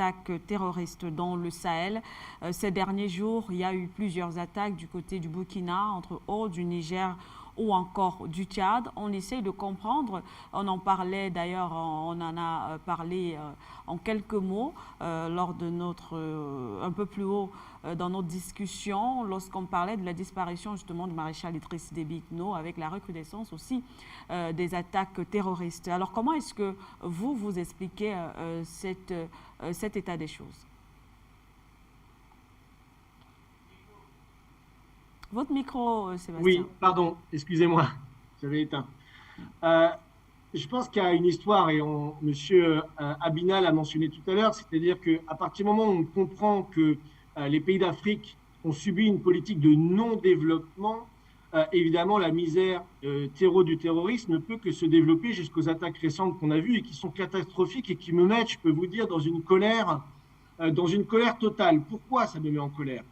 attaques terroristes dans le Sahel. Ces derniers jours, il y a eu plusieurs attaques du côté du Burkina, entre autres du Niger ou encore du Tchad. On essaye de comprendre, on en parlait d'ailleurs, on en a parlé en quelques mots lors de notre, un peu plus haut dans notre discussion, lorsqu'on parlait de la disparition justement du maréchal Idriss Déby Itno, avec la recrudescence aussi des attaques terroristes. Alors comment est-ce que vous expliquez cet état des choses? Votre micro, Sébastien. Oui, pardon, excusez-moi, j'avais éteint. Euh, je pense qu'il y a une histoire, et Monsieur Abina l'a mentionné tout à l'heure, c'est-à-dire qu'à partir du moment où on comprend que les pays d'Afrique ont subi une politique de non-développement, évidemment, la misère terreau du terrorisme ne peut que se développer jusqu'aux attaques récentes qu'on a vues et qui sont catastrophiques et qui me mettent, je peux vous dire, dans une colère totale. Pourquoi ça me met en colère?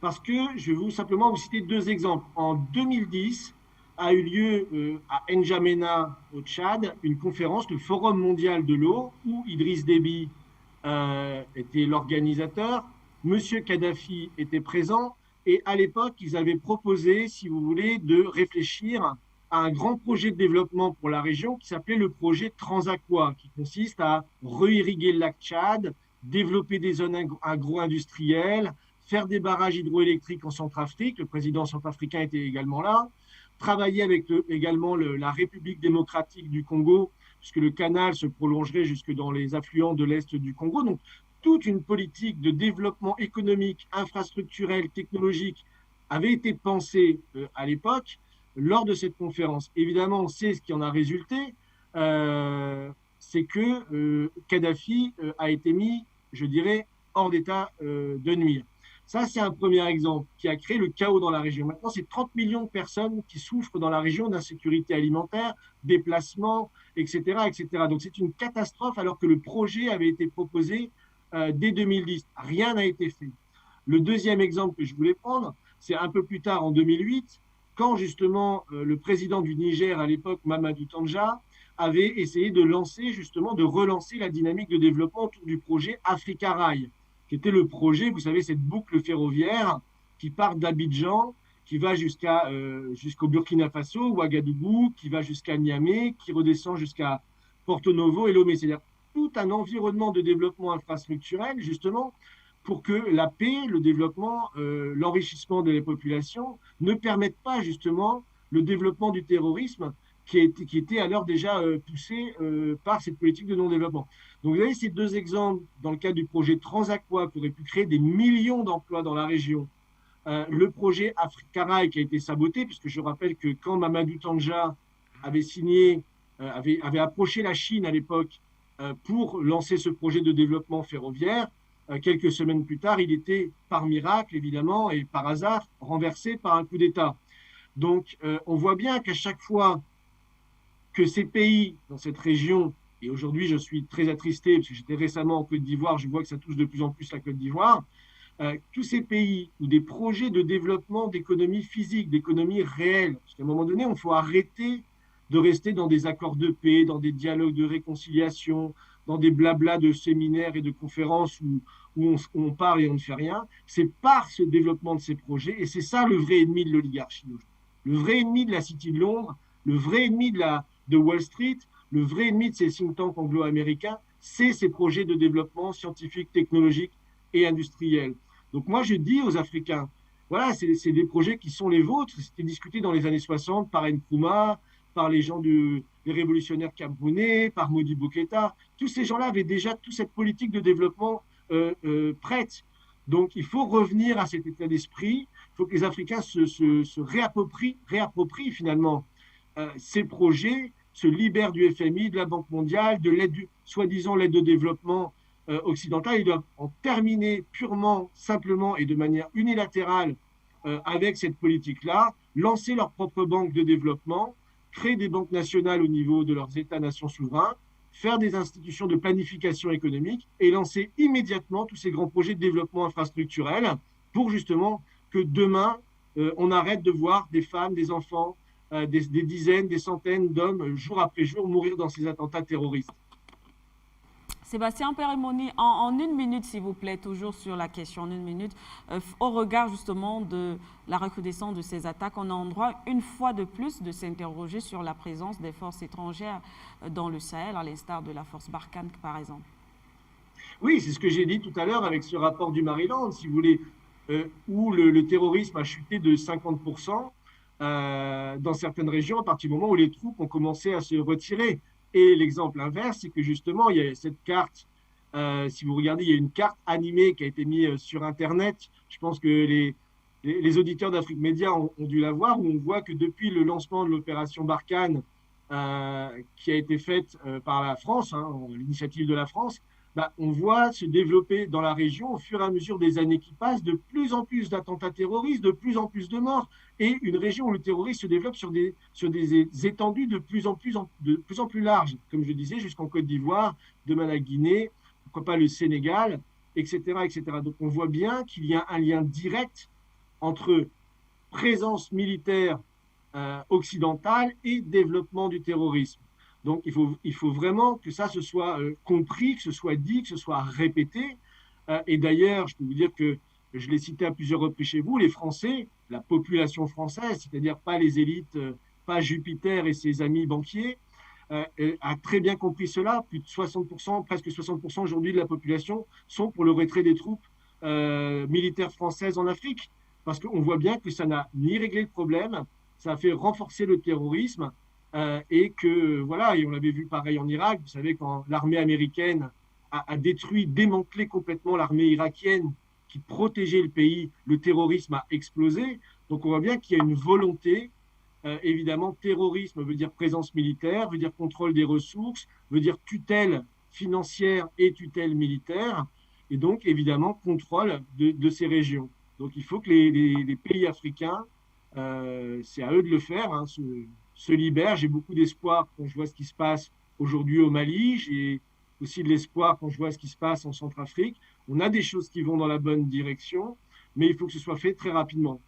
Parce que je vais simplement vous citer deux exemples. En 2010, a eu lieu à N'Djamena, au Tchad, une conférence, le Forum mondial de l'eau, où Idriss Déby était l'organisateur, Monsieur Kadhafi était présent, et à l'époque, ils avaient proposé, si vous voulez, de réfléchir à un grand projet de développement pour la région qui s'appelait le projet Transaqua, qui consiste à re-irriguer le lac Tchad, développer des zones agro-industrielles, faire des barrages hydroélectriques en Centrafrique. Le président centrafricain était également là. Travailler avec également la République démocratique du Congo, puisque le canal se prolongerait jusque dans les affluents de l'Est du Congo. Donc, toute une politique de développement économique, infrastructurel, technologique avait été pensée à l'époque lors de cette conférence. Évidemment, on sait ce qui en a résulté, c'est que Kadhafi a été mis, je dirais, hors d'état de nuire. Ça, c'est un premier exemple qui a créé le chaos dans la région. Maintenant, c'est 30 millions de personnes qui souffrent dans la région d'insécurité alimentaire, déplacement, etc., etc. Donc, c'est une catastrophe alors que le projet avait été proposé dès 2010. Rien n'a été fait. Le deuxième exemple que je voulais prendre, c'est un peu plus tard, en 2008, quand justement le président du Niger à l'époque, Mamadou Tandja, avait essayé de relancer la dynamique de développement autour du projet Africa Rail, qui était le projet, vous savez, cette boucle ferroviaire qui part d'Abidjan, qui va jusqu'au Burkina Faso, Ouagadougou, qui va jusqu'à Niamey, qui redescend jusqu'à Porto Novo et Lomé. C'est-à-dire tout un environnement de développement infrastructurel, justement, pour que la paix, le développement, l'enrichissement de la population ne permettent pas, justement, le développement du terrorisme qui était alors déjà poussé par cette politique de non-développement. Donc vous avez ces deux exemples dans le cadre du projet Transaqua qui aurait pu créer des millions d'emplois dans la région. Le projet Africa qui a été saboté, puisque je rappelle que quand Mamadou Tandja avait signé, avait approché la Chine à l'époque pour lancer ce projet de développement ferroviaire, quelques semaines plus tard, il était par miracle, évidemment, et par hasard, renversé par un coup d'État. Donc on voit bien qu'à chaque fois que ces pays dans cette région, et aujourd'hui je suis très attristé parce que j'étais récemment en Côte d'Ivoire, je vois que ça touche de plus en plus la Côte d'Ivoire, tous ces pays où des projets de développement d'économie physique, d'économie réelle, parce qu'à un moment donné, il faut arrêter de rester dans des accords de paix, dans des dialogues de réconciliation, dans des blablas de séminaires et de conférences où on parle et on ne fait rien. C'est par ce développement de ces projets, et c'est ça le vrai ennemi de l'oligarchie. Le vrai ennemi de la City de Londres, le vrai ennemi de Wall Street, le vrai ennemi de ces think tanks anglo-américains, c'est ces projets de développement scientifique, technologique et industriel. Donc moi, je dis aux Africains, voilà, c'est des projets qui sont les vôtres. C'était discuté dans les années 60 par Nkrumah, par les gens des révolutionnaires camerounais, par Modibo Keïta. Tous ces gens-là avaient déjà toute cette politique de développement prête. Donc il faut revenir à cet état d'esprit. Il faut que les Africains se réapproprient finalement ces projets, se libèrent du FMI, de la Banque mondiale, de l'aide, soi-disant l'aide de développement occidentale. Ils doivent en terminer purement, simplement et de manière unilatérale avec cette politique-là, lancer leur propre banque de développement, créer des banques nationales au niveau de leurs États-nations souverains, faire des institutions de planification économique et lancer immédiatement tous ces grands projets de développement infrastructurel pour justement que demain, on arrête de voir des femmes, des enfants, des dizaines, des centaines d'hommes, jour après jour, mourir dans ces attentats terroristes. Sébastien Périmoni, en une minute, s'il vous plaît, toujours sur la question, en une minute, au regard justement de la recrudescence de ces attaques, on a en droit une fois de plus de s'interroger sur la présence des forces étrangères dans le Sahel, à l'instar de la force Barkhane, par exemple. Oui, c'est ce que j'ai dit tout à l'heure avec ce rapport du Maryland, si vous voulez, où le terrorisme a chuté de 50% dans certaines régions à partir du moment où les troupes ont commencé à se retirer. Et l'exemple inverse, c'est que justement, il y a cette carte, si vous regardez, il y a une carte animée qui a été mise sur Internet. Je pense que les auditeurs d'Afrique Média ont dû la voir, où on voit que depuis le lancement de l'opération Barkhane, qui a été faite par la France, hein, l'initiative de la France, bah, on voit se développer dans la région, au fur et à mesure des années qui passent, de plus en plus d'attentats terroristes, de plus en plus de morts, et une région où le terrorisme se développe sur des étendues de plus en plus larges, comme je disais, jusqu'en Côte d'Ivoire, demain la Guinée, pourquoi pas le Sénégal, etc., etc. Donc on voit bien qu'il y a un lien direct entre présence militaire occidentale et développement du terrorisme. Donc il faut vraiment que ça se soit compris, que ce soit dit, que ce soit répété. Et d'ailleurs, je peux vous dire que je l'ai cité à plusieurs reprises chez vous, les Français, la population française, c'est-à-dire pas les élites, pas Jupiter et ses amis banquiers, a très bien compris cela. Plus de 60%, presque 60% aujourd'hui de la population sont pour le retrait des troupes militaires françaises en Afrique. Parce qu'on voit bien que ça n'a ni réglé le problème, ça a fait renforcer le terrorisme et que, voilà, et on l'avait vu pareil en Irak, vous savez, quand l'armée américaine a détruit, démantelé complètement l'armée irakienne qui protégeait le pays, le terrorisme a explosé. Donc on voit bien qu'il y a une volonté, évidemment, terrorisme veut dire présence militaire, veut dire contrôle des ressources, veut dire tutelle financière et tutelle militaire, et donc évidemment contrôle de ces régions. Donc il faut que les pays africains, c'est à eux de le faire, hein, se libèrent. J'ai beaucoup d'espoir quand je vois ce qui se passe aujourd'hui au Mali. J'ai aussi de l'espoir quand je vois ce qui se passe en Centrafrique. On a des choses qui vont dans la bonne direction, mais il faut que ce soit fait très rapidement.